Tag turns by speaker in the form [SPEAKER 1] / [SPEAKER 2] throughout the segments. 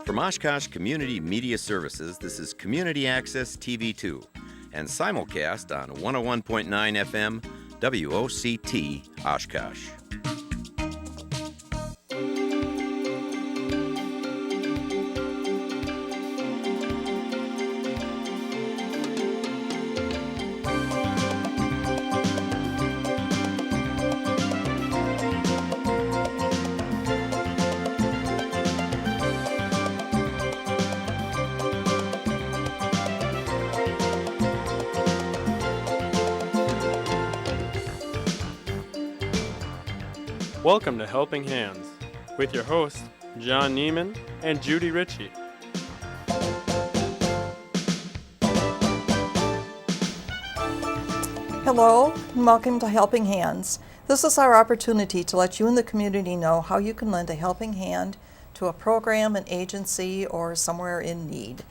[SPEAKER 1] From Oshkosh Community Media Services, this is Community Access TV2 and simulcast on 101.9 FM WOCT Oshkosh.
[SPEAKER 2] Welcome to Helping Hands with your hosts, John Neiman and Judy Ritchie.
[SPEAKER 3] Hello and welcome to Helping Hands. This is our opportunity to let you in the community know how you can lend a helping hand to a program, an agency, or somewhere in need.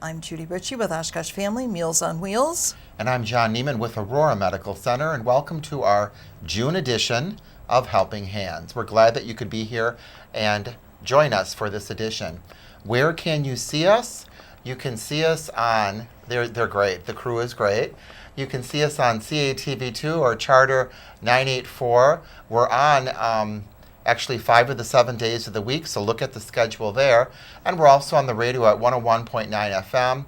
[SPEAKER 3] I'm Judy Ritchie with Oshkosh Family Meals on Wheels.
[SPEAKER 4] And I'm John Neiman with Aurora Medical Center, and welcome to our June edition of Helping Hands. We're glad that you could be here and join us for this edition. Where can you see us? You can see us on, they're great, the crew is great. You can see us on CATV2 or Charter 984. We're on actually 5 of the 7 days of the week, so look at the schedule there. And we're also on the radio at 101.9 FM.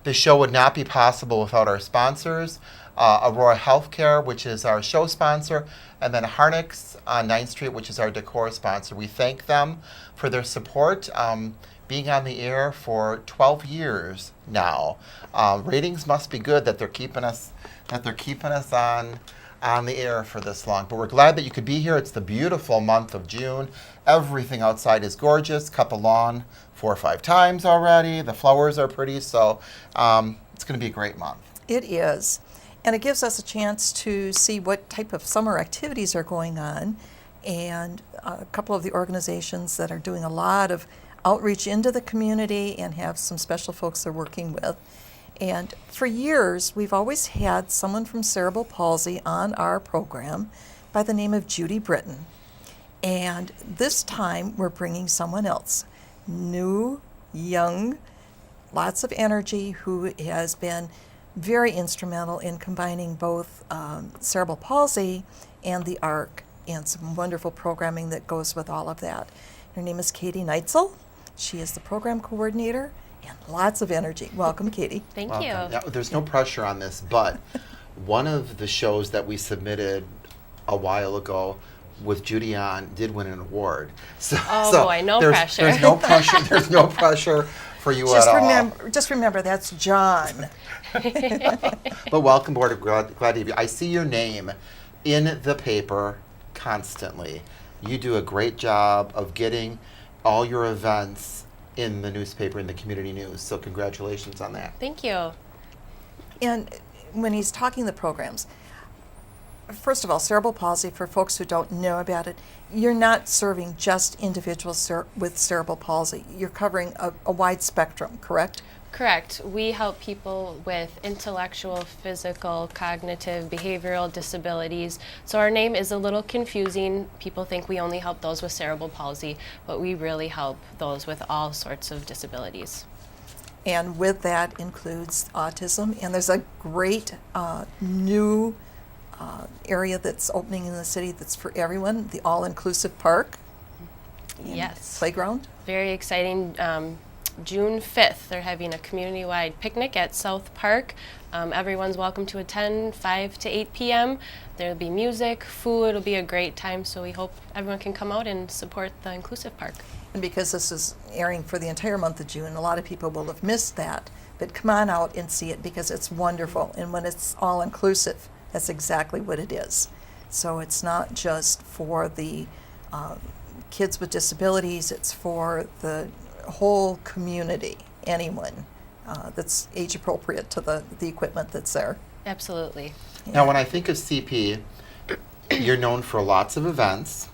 [SPEAKER 4] The show would not be possible without our sponsors, Aurora Healthcare, which is our show sponsor, and then Harnix on 9th Street, which is our decor sponsor. We thank them for their support, being on the air for 12 years now. Ratings must be good that they're keeping us on the air for this long. But we're glad that you could be here. It's the beautiful month of June. Everything outside is gorgeous. Cut the lawn 4 or 5 times already. The flowers are pretty, so it's going to be a great month.
[SPEAKER 3] It is. And it gives us a chance to see what type of summer activities are going on. And a couple of the organizations that are doing a lot of outreach into the community and have some special folks they're working with. And for years, we've always had someone from Cerebral Palsy on our program by the name of Judy Britton. And this time, we're bringing someone else. New, young, lots of energy, who has been very instrumental in combining both cerebral palsy and the ARC, and some wonderful programming that goes with all of that. Her name is Katie Neitzel. She is the program coordinator, and lots of energy. Welcome, Katie.
[SPEAKER 5] Thank you.
[SPEAKER 4] Now, there's no pressure on this, but one of the shows that we submitted a while ago with Judy on did win an award. So
[SPEAKER 5] Boy, no pressure.
[SPEAKER 4] There's no pressure. There's no pressure for you at all.
[SPEAKER 3] Just remember, that's John.
[SPEAKER 4] But welcome aboard. Glad to have you. I see your name in the paper constantly. You do a great job of getting all your events in the newspaper, in the community news. So congratulations on that.
[SPEAKER 5] Thank you.
[SPEAKER 3] And when he's talking the programs, first of all, cerebral palsy, for folks who don't know about it, you're not serving just individuals with cerebral palsy. You're covering a wide spectrum, correct?
[SPEAKER 5] Correct. We help people with intellectual, physical, cognitive, behavioral disabilities. So our name is a little confusing. People think we only help those with cerebral palsy, but we really help those with all sorts of disabilities.
[SPEAKER 3] And with that includes autism. And there's a great new area that's opening in the city that's for everyone, the all-inclusive park.
[SPEAKER 5] Yes.
[SPEAKER 3] Playground.
[SPEAKER 5] Very exciting. June 5th, they're having a community-wide picnic at South Park. Everyone's welcome to attend, 5 to 8 p.m. There'll be music, food. It'll be a great time, so we hope everyone can come out and support the inclusive park.
[SPEAKER 3] And because this is airing for the entire month of June, a lot of people will have missed that. But come on out and see it because it's wonderful. And when it's all-inclusive, that's exactly what it is. So it's not just for the kids with disabilities, it's for the whole community, anyone that's age appropriate to the equipment that's there.
[SPEAKER 5] Absolutely.
[SPEAKER 3] Yeah.
[SPEAKER 4] Now, when I think of CP, you're known for lots of events,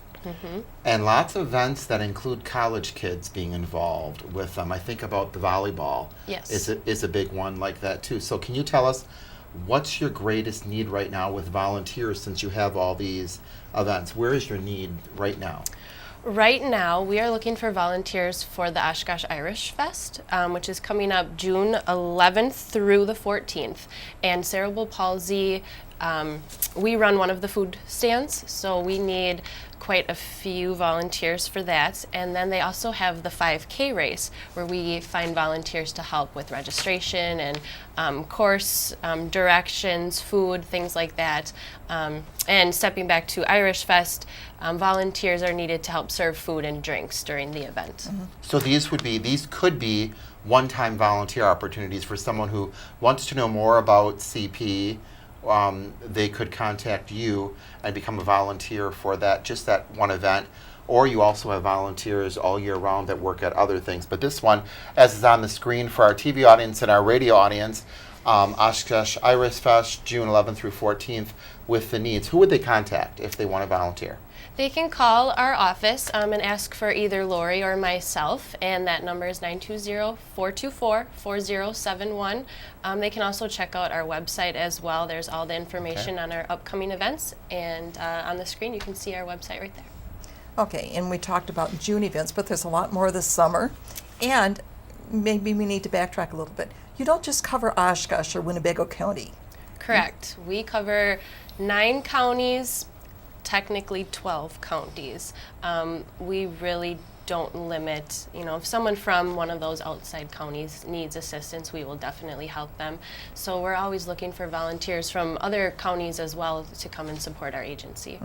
[SPEAKER 4] and lots of events that include college kids being involved with them. I think about the volleyball.
[SPEAKER 5] Yes.
[SPEAKER 4] Is a big one like that too. So can you tell us what's your greatest need right now with volunteers, since you have all these events? Where is your need right now?
[SPEAKER 5] Right now, we are looking for volunteers for the Oshkosh Irish Fest, which is coming up June 11th through the 14th. And Cerebral Palsy, we run one of the food stands, so we need quite a few volunteers for that. And then they also have the 5K race, where we find volunteers to help with registration and course directions, food, things like that. And stepping back to Irish Fest, volunteers are needed to help serve food and drinks during the event.
[SPEAKER 4] So these could be one-time volunteer opportunities for someone who wants to know more about CP. They could contact you and become a volunteer for just that one event. Or you also have volunteers all year round that work at other things. But this one, as is on the screen for our TV audience and our radio audience, Oshkosh Irish Fest, June 11th through 14th, with the needs. Who would they contact if they want to volunteer?
[SPEAKER 5] They can call our office and ask for either Lori or myself, and that number is 920-424-4071. They can also check out our website as well. There's all the information on our upcoming events, and on the screen you can see our website right there.
[SPEAKER 3] Okay, and we talked about June events, but there's a lot more this summer. And maybe we need to backtrack a little bit. You don't just cover Oshkosh or Winnebago County.
[SPEAKER 5] Correct. We cover 9 counties, technically 12 counties. We really don't limit, if someone from one of those outside counties needs assistance, we will definitely help them. So we're always looking for volunteers from other counties as well to come and support our agency.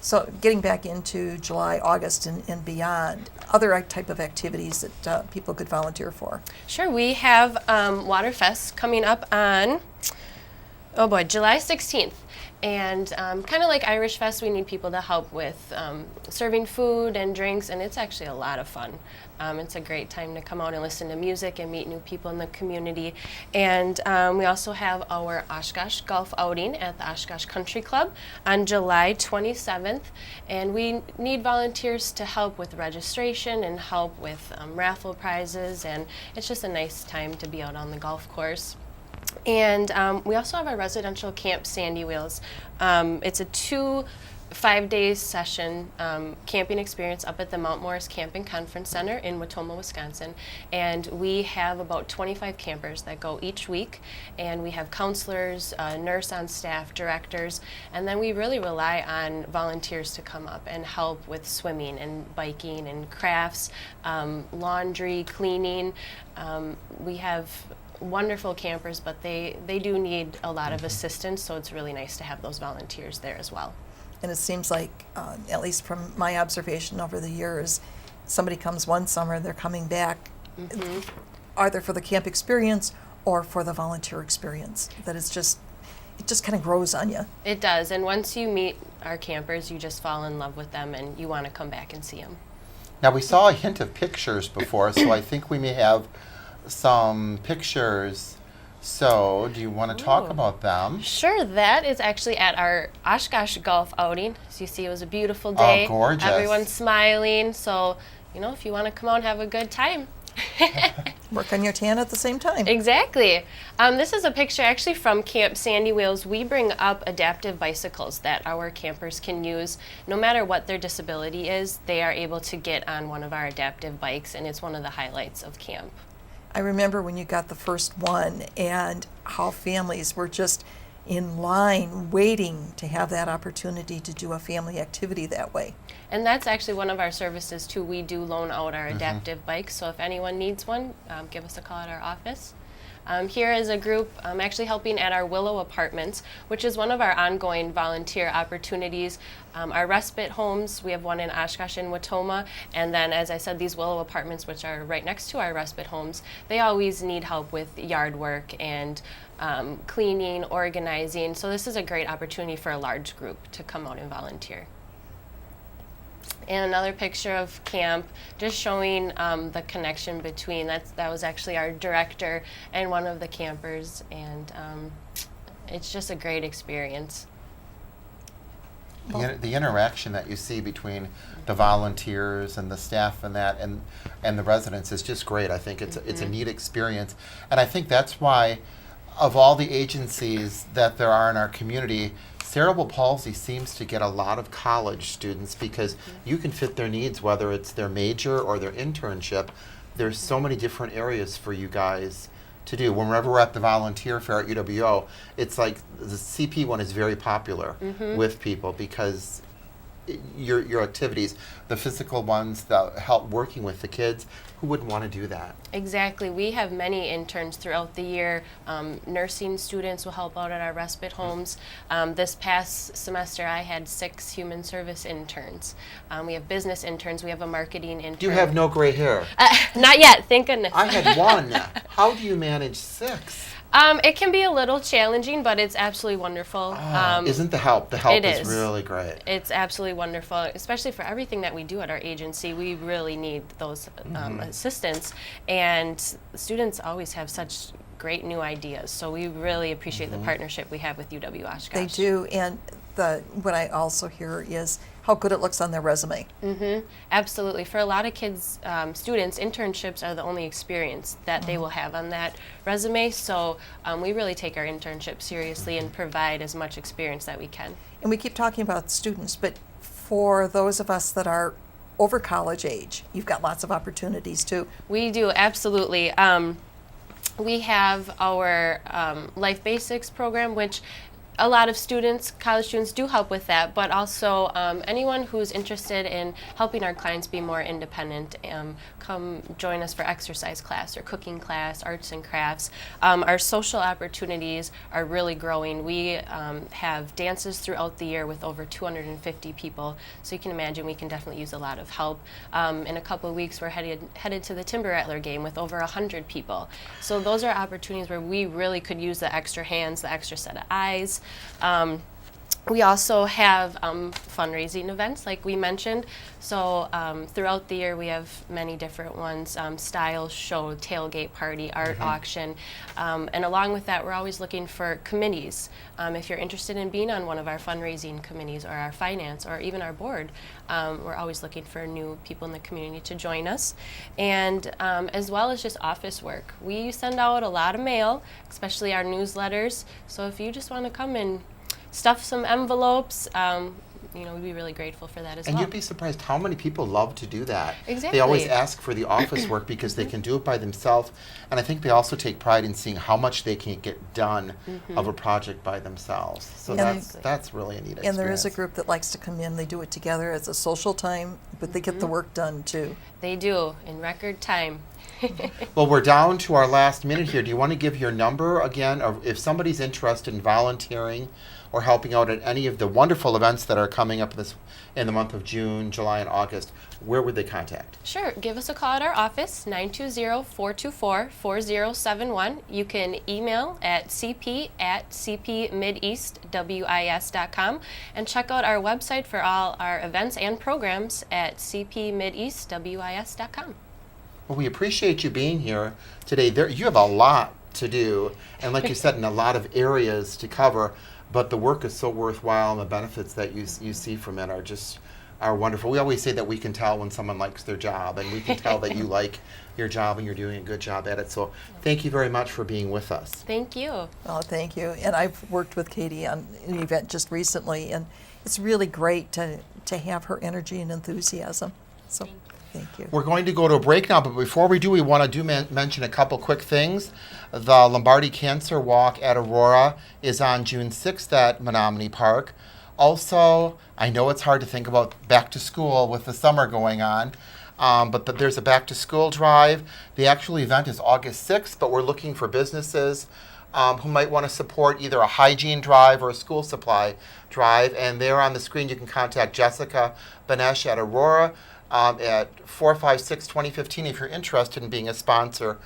[SPEAKER 3] So getting back into July, August, and beyond, other type of activities that people could volunteer for?
[SPEAKER 5] Sure. We have Waterfest coming up on, July 16th. And kind of like Irish Fest, we need people to help with serving food and drinks, and it's actually a lot of fun. It's a great time to come out and listen to music and meet new people in the community. And we also have our Oshkosh Golf outing at the Oshkosh Country Club on July 27th. And we need volunteers to help with registration and help with raffle prizes, and it's just a nice time to be out on the golf course. And we also have our residential camp Sandy Wheels. It's a 5-day session camping experience up at the Mount Morris Camp and Conference Center in Watoma, Wisconsin. And we have about 25 campers that go each week. And we have counselors, a nurse on staff, directors. And then we really rely on volunteers to come up and help with swimming and biking and crafts, laundry, cleaning. We have wonderful campers, but they do need a lot of assistance, so it's really nice to have those volunteers there as well.
[SPEAKER 3] And it seems like, at least from my observation over the years, somebody comes one summer, they're coming back either for the camp experience or for the volunteer experience. That it just kind of grows on you.
[SPEAKER 5] It does, and once you meet our campers, you just fall in love with them and you want to come back and see them.
[SPEAKER 4] Now, we saw a hint of pictures before, so I think we may have some pictures. So, do you want to talk about them?
[SPEAKER 5] Sure, that is actually at our Oshkosh golf outing. As you see, it was a beautiful day.
[SPEAKER 4] Oh, gorgeous.
[SPEAKER 5] Everyone's smiling, so, if you want to come out and have a good time.
[SPEAKER 3] Work on your tan at the same time.
[SPEAKER 5] Exactly. This is a picture actually from Camp Sandy Wheels. We bring up adaptive bicycles that our campers can use. No matter what their disability is, they are able to get on one of our adaptive bikes, and it's one of the highlights of camp.
[SPEAKER 3] I remember when you got the first one and how families were just in line waiting to have that opportunity to do a family activity that way.
[SPEAKER 5] And that's actually one of our services too. We do loan out our adaptive bikes, so if anyone needs one, give us a call at our office. Here is a group actually helping at our Willow Apartments, which is one of our ongoing volunteer opportunities. Our respite homes, we have one in Oshkosh and Watoma, and then, as I said, these Willow Apartments, which are right next to our respite homes, they always need help with yard work and cleaning, organizing, so this is a great opportunity for a large group to come out and volunteer. And another picture of camp, just showing the connection between, that was actually our director and one of the campers, and it's just a great experience.
[SPEAKER 4] The interaction that you see between the volunteers and the staff and the residents is just great. I think it's a neat experience, and I think that's why, of all the agencies that there are in our community, cerebral palsy seems to get a lot of college students because you can fit their needs, whether it's their major or their internship. There's so many different areas for you guys to do. Whenever we're at the volunteer fair at UWO, it's like the CP one is very popular with people because your activities, the physical ones that help working with the kids, who wouldn't want to do that?
[SPEAKER 5] Exactly. We have many interns throughout the year. Nursing students will help out at our respite homes. This past semester, I had 6 human service interns. We have business interns. We have a marketing intern.
[SPEAKER 4] You have no gray hair.
[SPEAKER 5] Not yet, thank goodness.
[SPEAKER 4] I had 1. How do you manage 6?
[SPEAKER 5] It can be a little challenging, but it's absolutely wonderful.
[SPEAKER 4] Isn't the help? The help
[SPEAKER 5] it
[SPEAKER 4] is
[SPEAKER 5] is
[SPEAKER 4] really great.
[SPEAKER 5] It's absolutely wonderful, especially for everything that we do at our agency. We really need those assistants, and students always have such great new ideas. So we really appreciate the partnership we have with UW Oshkosh.
[SPEAKER 3] They do, and what I also hear is how good it looks on their resume.
[SPEAKER 5] Absolutely. For a lot of kids, students, internships are the only experience that they will have on that resume. So we really take our internship seriously and provide as much experience that we can.
[SPEAKER 3] And we keep talking about students, but for those of us that are over college age, you've got lots of opportunities too.
[SPEAKER 5] We do, absolutely. We have our Life Basics program, which a lot of students, college students, do help with that, but also anyone who's interested in helping our clients be more independent, come join us for exercise class or cooking class, arts and crafts. Our social opportunities are really growing. We have dances throughout the year with over 250 people, so you can imagine we can definitely use a lot of help. In a couple of weeks, we're headed to the Timber Rattler game with over 100 people. So those are opportunities where we really could use the extra hands, the extra set of eyes. We also have fundraising events, like we mentioned. So throughout the year, we have many different ones: style show, tailgate party, art auction, and along with that, we're always looking for committees. If you're interested in being on one of our fundraising committees, or our finance, or even our board, we're always looking for new people in the community to join us, and as well as just office work. We send out a lot of mail, especially our newsletters. So if you just want to come and stuff some envelopes, we'd be really grateful for that as well.
[SPEAKER 4] And you'd be surprised how many people love to do that.
[SPEAKER 5] Exactly.
[SPEAKER 4] They always ask for the office work because they can do it by themselves, and I think they also take pride in seeing how much they can get done of a project by themselves. So that's really a neat experience.
[SPEAKER 3] And there is a group that likes to come in, they do it together as a social time, but they get the work done too.
[SPEAKER 5] They do, in record time.
[SPEAKER 4] Well, we're down to our last minute here. Do you want to give your number again, or if somebody's interested in volunteering or helping out at any of the wonderful events that are coming up in the month of June, July, and August, where would they contact?
[SPEAKER 5] Sure. Give us a call at our office, 920-424-4071. You can email at cp@cpmideastwis.com and check out our website for all our events and programs at cpmideastwis.com.
[SPEAKER 4] Well, we appreciate you being here today. You have a lot to do, and like you said, in a lot of areas to cover, but the work is so worthwhile, and the benefits that you see from it are wonderful. We always say that we can tell when someone likes their job, and we can tell that you like your job and you're doing a good job at it. So thank you very much for being with us.
[SPEAKER 5] Thank you.
[SPEAKER 3] Oh, thank you. And I've worked with Katie on an event just recently, and it's really great to have her energy and enthusiasm. So thank you.
[SPEAKER 4] We're going to go to a break now, but before we do, we want to mention a couple quick things. The Lombardi Cancer Walk at Aurora is on June 6th at Menominee Park. Also, I know it's hard to think about back to school with the summer going on, but there's a back to school drive. The actual event is August 6th, but we're looking for businesses who might want to support either a hygiene drive or a school supply drive. And there on the screen, you can contact Jessica Benesh at Aurora at 456-2015 if you're interested in being a sponsor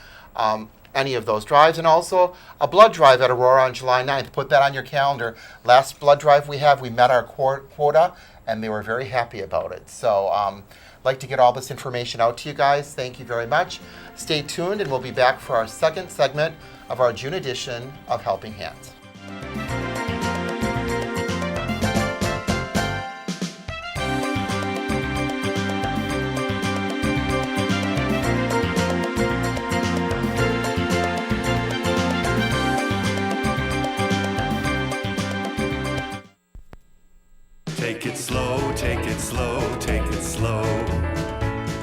[SPEAKER 4] any of those drives. And also a blood drive at Aurora on July 9th. Put that on your calendar. Last blood drive we met our quota, and they were very happy about it. So I'd like to get all this information out to you guys. Thank you very much. Stay tuned, and we'll be back for our second segment of our June edition of Helping Hands.
[SPEAKER 6] Take it slow, take it slow, take it slow.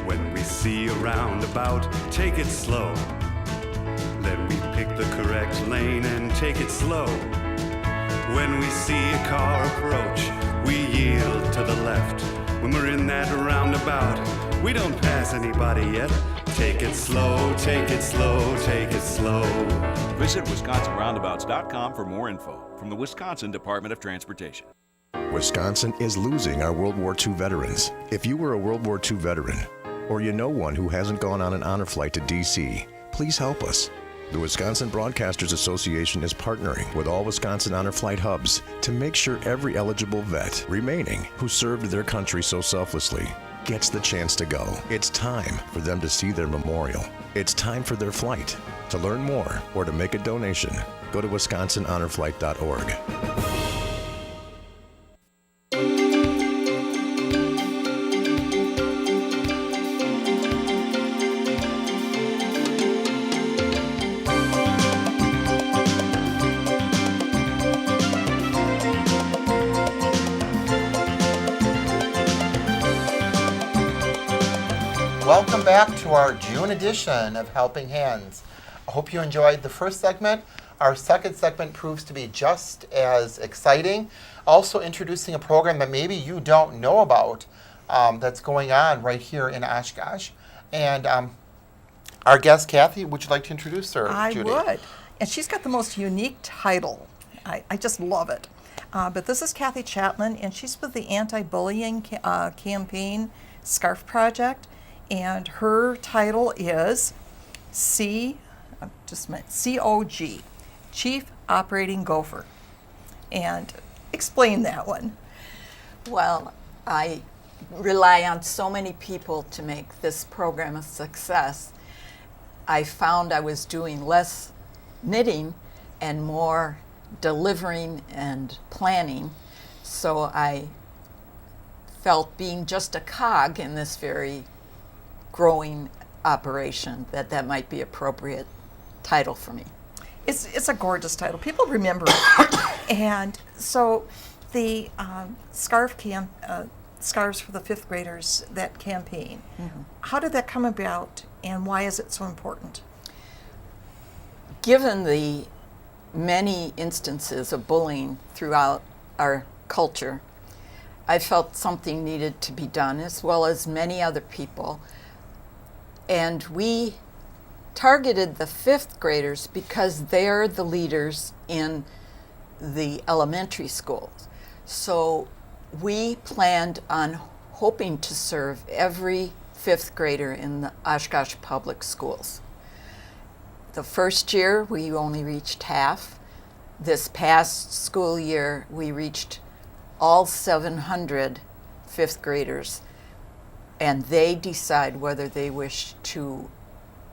[SPEAKER 6] When we see a roundabout, take it slow. Then we pick the correct lane and take it slow. When we see a car approach, we yield to the left. When we're in that roundabout, we don't pass anybody yet. Take it slow, take it slow, take it slow.
[SPEAKER 7] Visit WisconsinRoundabouts.com for more info from the Wisconsin Department of Transportation.
[SPEAKER 8] Wisconsin is losing our World War II veterans. If you were a World War II veteran, or you know one who hasn't gone on an honor flight to D.C., please help us. The Wisconsin Broadcasters Association is partnering with all Wisconsin Honor Flight hubs to make sure every eligible vet remaining who served their country so selflessly gets the chance to go. It's time for them to see their memorial. It's time for their flight. To learn more or to make a donation, go to wisconsinhonorflight.org.
[SPEAKER 4] Welcome back to our June edition of Helping Hands. I hope you enjoyed the first segment. Our second segment proves to be just as exciting. Also introducing a program that maybe you don't know about that's going on right here in Oshkosh. And our guest, Kathy, would you like to introduce her, Judy?
[SPEAKER 3] I would. And she's got the most unique title. I just love it. But this is Kathy Chapman, and she's with the Anti-Bullying Campaign Scarf Project. And her title is COG, Chief Operating Gopher. And explain that one.
[SPEAKER 9] Well, I rely on so many people to make this program a success. I found I was doing less knitting and more delivering and planning, so I felt being just a cog in this very growing operation that might be appropriate title for me.
[SPEAKER 3] It's a gorgeous title. People remember it. And so the scarves for the fifth graders, that campaign, how did that come about and why is it so important?
[SPEAKER 9] Given the many instances of bullying throughout our culture, I felt something needed to be done, as well as many other people. And we targeted the fifth graders because they're the leaders in the elementary schools. So we planned on hoping to serve every fifth grader in the Oshkosh Public Schools. The first year, we only reached half. This past school year, we reached all 700 fifth graders, and they decide whether they wish to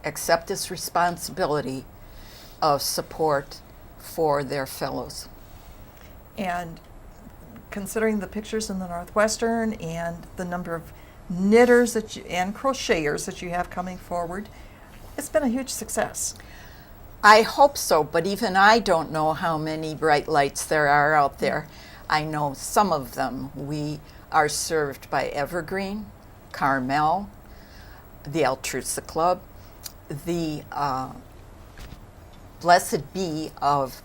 [SPEAKER 9] accept this responsibility of support for their fellows.
[SPEAKER 3] And considering the pictures in the Northwestern and the number of knitters and crocheters that you have coming forward, it's been a huge success.
[SPEAKER 9] I hope so, but even I don't know how many bright lights there are out there. I know some of them. We are served by Evergreen, Carmel, the Altrusa Club, the Blessed Be of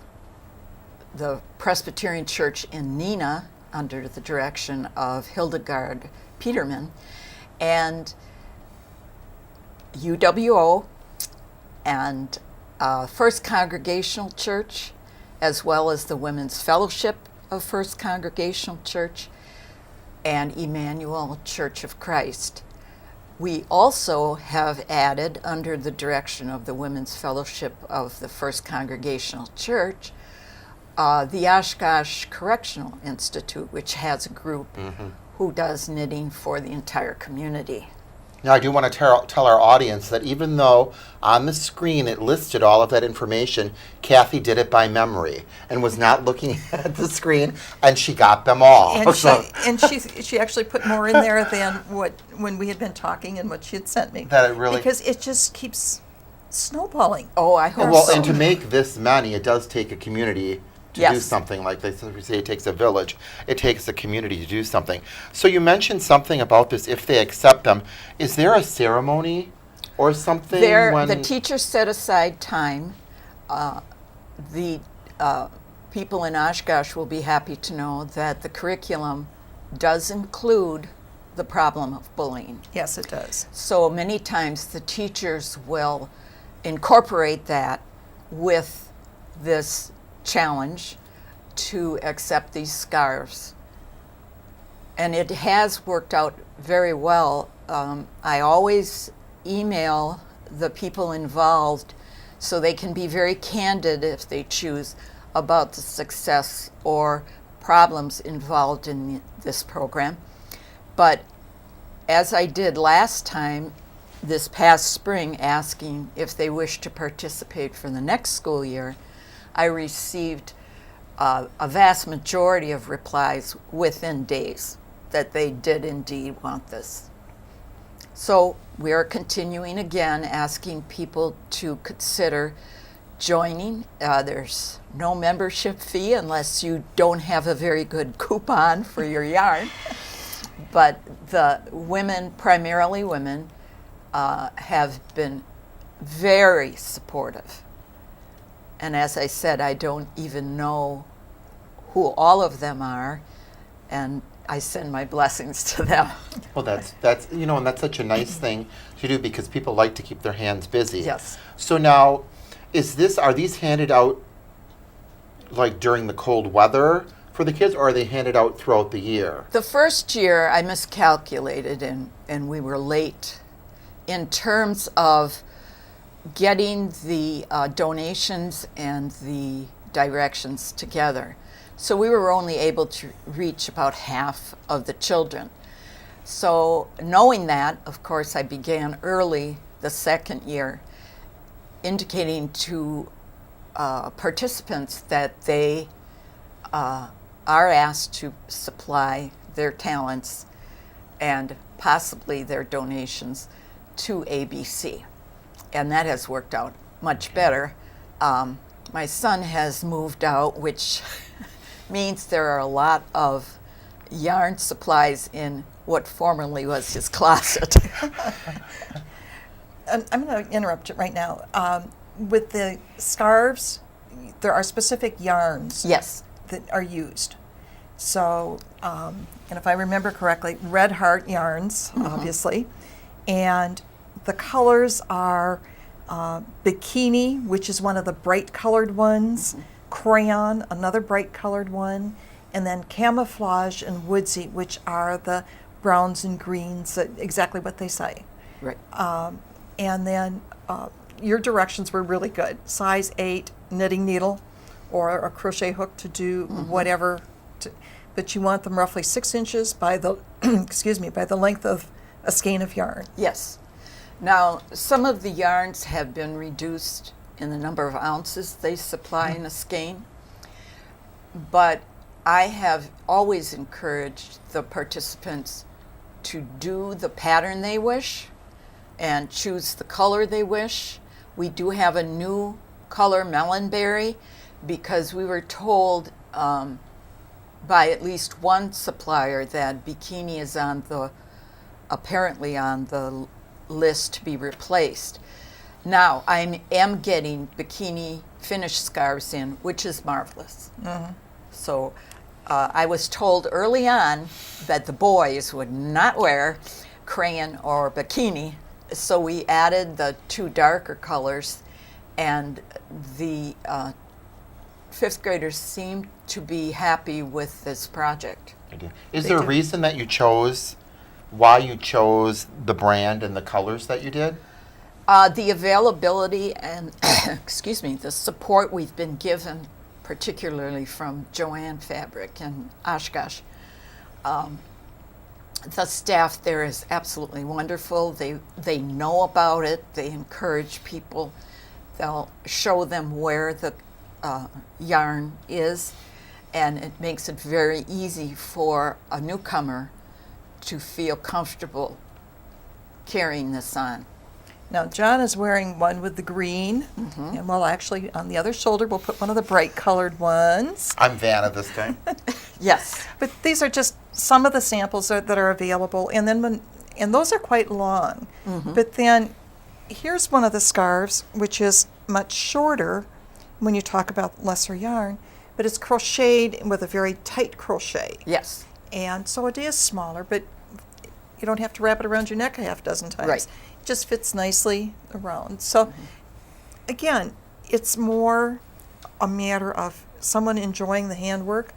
[SPEAKER 9] the Presbyterian Church in Neenah under the direction of Hildegard Peterman, and UWO and First Congregational Church, as well as the Women's Fellowship of First Congregational Church and Emmanuel Church of Christ. We also have added, under the direction of the Women's Fellowship of the First Congregational Church, the Oshkosh Correctional Institute, which has a group who does knitting for the entire community.
[SPEAKER 4] Now, I do want to tell our audience that even though on the screen it listed all of that information, Kathy did it by memory and was not looking at the screen, and she got them all.
[SPEAKER 3] And she actually put more in there than when we had been talking and what she had sent me.
[SPEAKER 4] That it really,
[SPEAKER 3] because it just keeps snowballing.
[SPEAKER 9] Oh, I hope
[SPEAKER 4] well,
[SPEAKER 9] so.
[SPEAKER 4] and to make this many, it does take a community to do
[SPEAKER 9] Yes.
[SPEAKER 4] something. Like they say, it takes a village. It takes a community to do something. So you mentioned something about this, if they accept them. Is there a ceremony or something?
[SPEAKER 9] The teachers set aside time. The people in Oshkosh will be happy to know that the curriculum does include the problem of bullying.
[SPEAKER 3] Yes, it does.
[SPEAKER 9] So many times the teachers will incorporate that with this challenge to accept these scarves. And it has worked out very well. I always email the people involved so they can be very candid if they choose about the success or problems involved in this program. But as I did last time, this past spring, asking if they wish to participate for the next school year, I received a vast majority of replies within days that they did indeed want this. So we are continuing again, asking people to consider joining. There's no membership fee unless you don't have a very good coupon for your yarn. But the women, primarily women, have been very supportive. And as I said, I don't even know who all of them are, and I send my blessings to them.
[SPEAKER 4] Well, that's and that's such a nice thing to do because people like to keep their hands busy.
[SPEAKER 9] Yes.
[SPEAKER 4] So now, are these handed out like during the cold weather for the kids, or are they handed out throughout the year?
[SPEAKER 9] The first year I miscalculated and we were late in terms of getting the donations and the directions together. So we were only able to reach about half of the children. So knowing that, of course, I began early the second year, indicating to participants that they are asked to supply their talents and possibly their donations to ABC. And that has worked out much better. My son has moved out, which means there are a lot of yarn supplies in what formerly was his closet.
[SPEAKER 3] I'm going to interrupt it right now. With the scarves, there are specific yarns
[SPEAKER 9] Yes.
[SPEAKER 3] that are used. So, and if I remember correctly, Red Heart yarns, obviously, and the colors are bikini, which is one of the bright colored ones, crayon, another bright colored one, and then camouflage and woodsy, which are the browns and greens, exactly what they say.
[SPEAKER 9] Right.
[SPEAKER 3] And then your directions were really good. Size 8 knitting needle or a crochet hook to do whatever, but you want them roughly 6 inches by the by the length of a skein of yarn.
[SPEAKER 9] Yes. Now, some of the yarns have been reduced in the number of ounces they supply in a skein, but I have always encouraged the participants to do the pattern they wish and choose the color they wish. We do have a new color, melonberry, because we were told by at least one supplier that bikini is apparently on the list to be replaced. Now, I am getting bikini finished scarves in, which is marvelous. So I was told early on that the boys would not wear crayon or bikini, so we added the 2 darker colors, and the 5th graders seem to be happy with this project.
[SPEAKER 4] Is there a reason that why you chose the brand and the colors that you did?
[SPEAKER 9] The availability and, excuse me, the support we've been given, particularly from Joanne Fabric and Oshkosh. The staff there is absolutely wonderful. They know about it. They encourage people. They'll show them where the yarn is, and it makes it very easy for a newcomer to feel comfortable carrying this on.
[SPEAKER 3] Now, John is wearing one with the green, and we'll actually, on the other shoulder, we'll put one of the bright colored ones.
[SPEAKER 4] I'm Vanna this time.
[SPEAKER 9] Yes.
[SPEAKER 3] But these are just some of the samples that are available, and then and those are quite long. But then here's one of the scarves, which is much shorter when you talk about lesser yarn, but it's crocheted with a very tight crochet.
[SPEAKER 9] Yes.
[SPEAKER 3] And so it is smaller, but you don't have to wrap it around your neck a half dozen times.
[SPEAKER 9] Right.
[SPEAKER 3] It just fits nicely around. So again, it's more a matter of someone enjoying the handwork,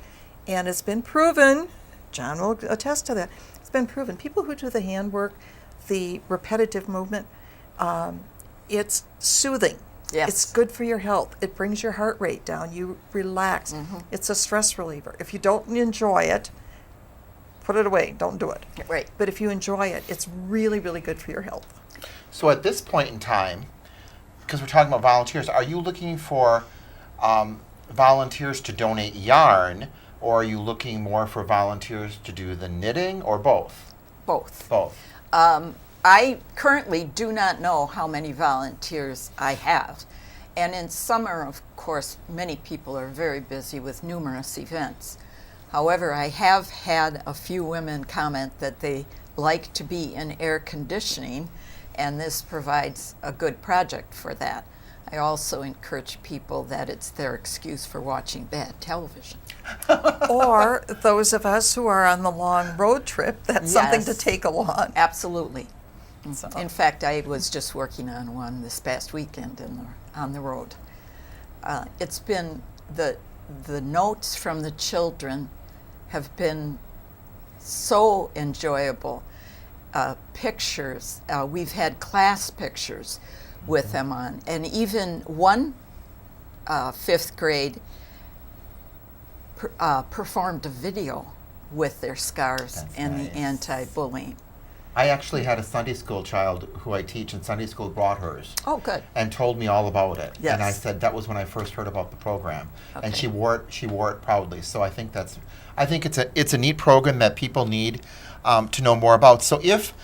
[SPEAKER 3] and it's been proven, John will attest to that, it's been proven, people who do the handwork, the repetitive movement, it's soothing.
[SPEAKER 9] Yes.
[SPEAKER 3] It's good for your health. It brings your heart rate down. You relax. It's a stress reliever. If you don't enjoy it, put it away. Don't do it.
[SPEAKER 9] Right.
[SPEAKER 3] But if you enjoy it, it's really, really good for your health.
[SPEAKER 4] So at this point in time, because we're talking about volunteers, are you looking for volunteers to donate yarn, or are you looking more for volunteers to do the knitting, or both?
[SPEAKER 9] Both.
[SPEAKER 4] Both.
[SPEAKER 9] I currently do not know how many volunteers I have. And in summer, of course, many people are very busy with numerous events. However, I have had a few women comment that they like to be in air conditioning, and this provides a good project for that. I also encourage people that it's their excuse for watching bad television.
[SPEAKER 3] Or those of us who are on the long road trip, that's something to
[SPEAKER 9] Yes.
[SPEAKER 3] take along.
[SPEAKER 9] Absolutely.
[SPEAKER 3] So,
[SPEAKER 9] In fact, I was just working on one this past weekend on the road. It's been the notes from the children have been so enjoyable. Pictures, we've had class pictures with them on, and even one fifth grade performed a video with their scarves
[SPEAKER 4] That's
[SPEAKER 9] and
[SPEAKER 4] nice.
[SPEAKER 9] the anti-bullying.
[SPEAKER 4] I actually had a Sunday school child who I teach in Sunday school brought hers
[SPEAKER 9] Oh, good.
[SPEAKER 4] and told me all about it.
[SPEAKER 9] Yes.
[SPEAKER 4] And I said that was when I first heard about the program. And
[SPEAKER 9] Okay.
[SPEAKER 4] she wore it proudly. So I think it's a neat program that people need to know more about. So if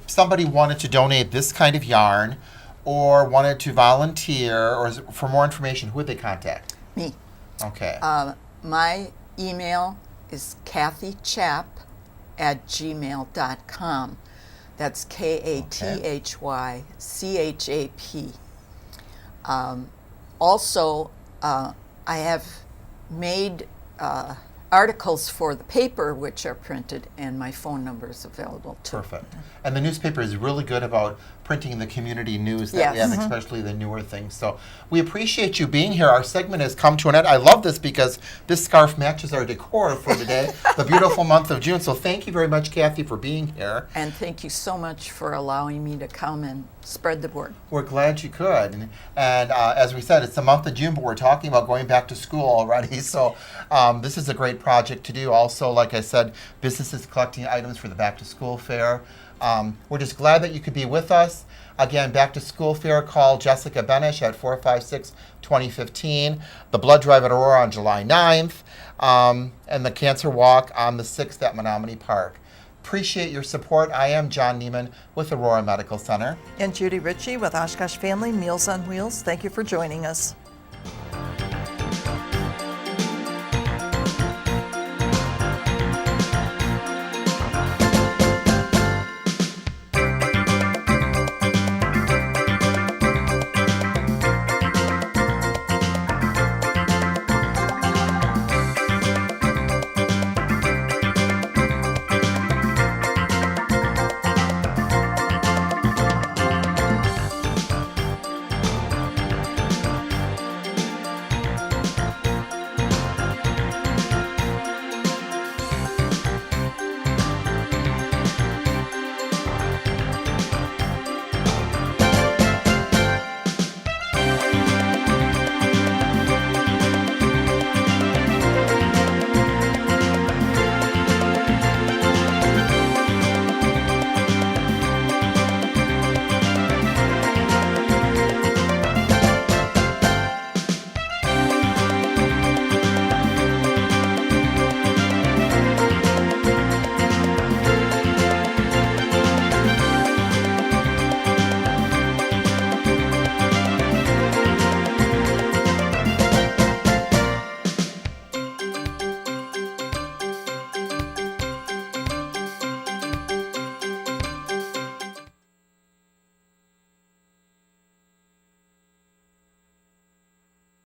[SPEAKER 4] somebody wanted to donate this kind of yarn, or wanted to volunteer, or for more information, who would they contact?
[SPEAKER 9] Me.
[SPEAKER 4] Okay.
[SPEAKER 9] My email is kathychap@gmail.com. That's KATHYCHAP. Also, I have made articles for the paper, which are printed, and my phone number is available too.
[SPEAKER 4] Perfect. And the newspaper is really good about printing the community news that we
[SPEAKER 9] Yes.
[SPEAKER 4] have, especially the newer things. So we appreciate you being here. Our segment has come to an end. I love this because this scarf matches our decor for today, the beautiful month of June. So thank you very much, Kathy, for being here.
[SPEAKER 9] And thank you so much for allowing me to come and spread the word.
[SPEAKER 4] We're glad you could. And as we said, it's the month of June, but we're talking about going back to school already. So this is a great project to do. Also, like I said, businesses collecting items for the back to school fair. We're just glad that you could be with us. Again, back to school fair, call Jessica Benish at 456-2015. The blood drive at Aurora on July 9th. And the cancer walk on the 6th at Menominee Park. Appreciate your support. I am John Neiman with Aurora Medical Center.
[SPEAKER 3] and Judy Ritchie with Oshkosh Family Meals on Wheels. Thank you for joining us.